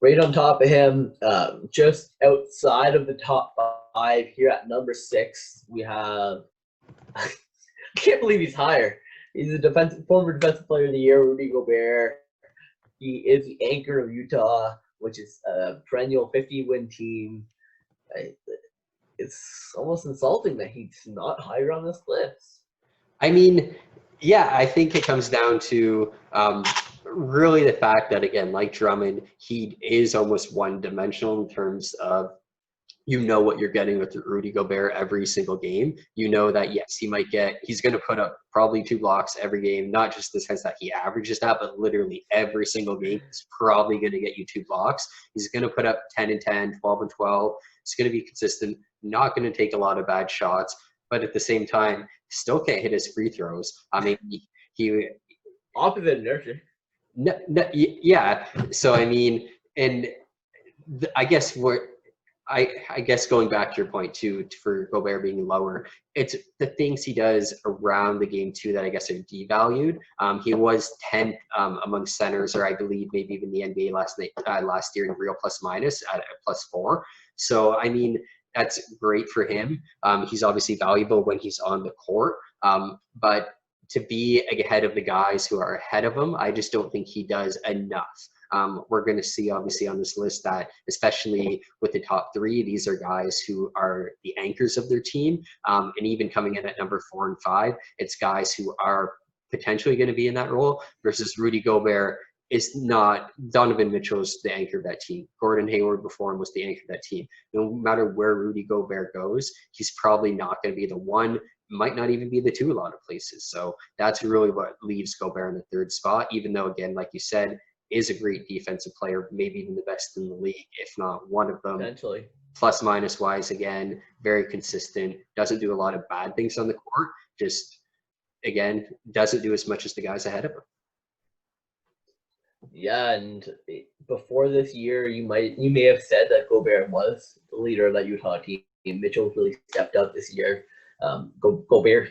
right on top of him, just outside of the top five here at number 6, we have I can't believe he's higher. He's a former defensive player of the year, Rudy Gobert. He is the anchor of Utah, which is a perennial 50-win team. It's almost insulting that he's not higher on this list. I mean, yeah, I think it comes down to really the fact that, again, like Drummond, he is almost one-dimensional in terms of you know what you're getting with Rudy Gobert every single game. You know that, yes, he's going to put up probably 2 blocks every game, not just the sense that he averages that, but literally every single game he's probably going to get you 2 blocks. He's going to put up 10 and 10, 12 and 12. He's going to be consistent, not going to take a lot of bad shots, but at the same time, still can't hit his free throws. I mean, he opposite inertia. Yeah. So, I mean, and I guess I guess going back to your point too, for Gobert being lower, it's the things he does around the game too that I guess are devalued. He was 10th among centers, or I believe maybe even the NBA last year in real plus minus at +4. So I mean, that's great for him. He's obviously valuable when he's on the court, but to be ahead of the guys who are ahead of him, I just don't think he does enough. We're going to see, obviously, on this list that, especially with the top 3, these are guys who are the anchors of their team. And even coming in at number 4 and 5, it's guys who are potentially going to be in that role versus Rudy Gobert is not. Donovan Mitchell's the anchor of that team. Gordon Hayward before him was the anchor of that team. No matter where Rudy Gobert goes, he's probably not going to be the 1, might not even be the 2 a lot of places. So that's really what leaves Gobert in the 3rd spot, even though, again, like you said, is a great defensive player, maybe even the best in the league, if not one of them. Potentially. Plus minus wise, again, very consistent, doesn't do a lot of bad things on the court, just, again, doesn't do as much as the guys ahead of him. Yeah, and before this year, you may have said that Gobert was the leader of that Utah team. Mitchell really stepped up this year. Gobert,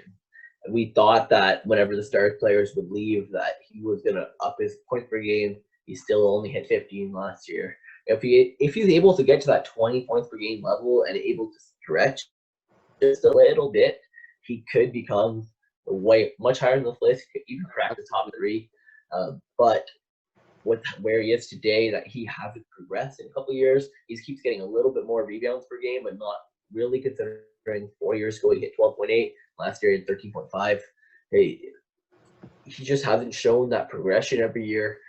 we thought that whenever the star players would leave, that he was gonna up his points per game. He still only hit 15 last year. If he's able to get to that 20 points per game level and able to stretch just a little bit, he could become much higher on the list. Could even crack the top 3. But with where he is today, that he hasn't progressed in a couple of years. He keeps getting a little bit more rebounds per game, but not really, considering 4 years ago he hit 12.8. Last year he had 13.5. He just hasn't shown that progression every year.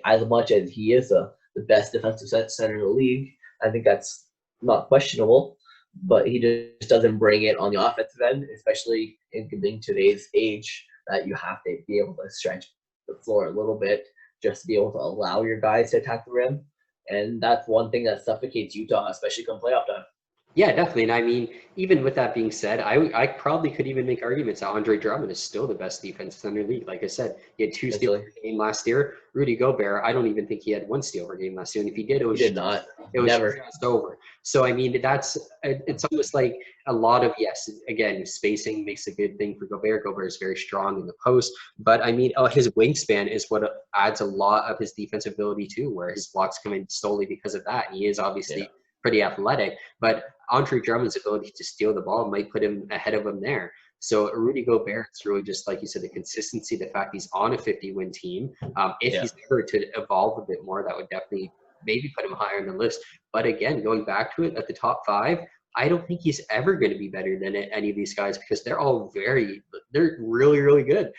As much as he is the best defensive center in the league, I think that's not questionable, but he just doesn't bring it on the offensive end, especially in today's age, that you have to be able to stretch the floor a little bit just to be able to allow your guys to attack the rim. And that's one thing that suffocates Utah, especially come playoff time. Yeah, definitely. And I mean, even with that being said, I probably could even make arguments that Andre Drummond is still the best defensive center in the league. Like I said, he had 2 steals per game last year. Rudy Gobert, I don't even think he had 1 steal per game last year. And if he did, it was never just over. So I mean, it's almost like a lot of, yes, again, spacing makes a good thing for Gobert. Gobert is very strong in the post, but I mean, his wingspan is what adds a lot of his defensive ability too, where his blocks come in solely because of that. And he is obviously pretty athletic, but Andre Drummond's ability to steal the ball might put him ahead of him there. So Rudy Gobert, it's really just, like you said, the consistency, the fact he's on a 50-win team. If he's ever to evolve a bit more, that would definitely maybe put him higher on the list. But again, going back to it, at the top 5, I don't think he's ever going to be better than any of these guys because they're all they're really, really good.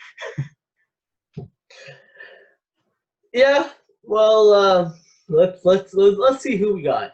Yeah, well, let's see who we got.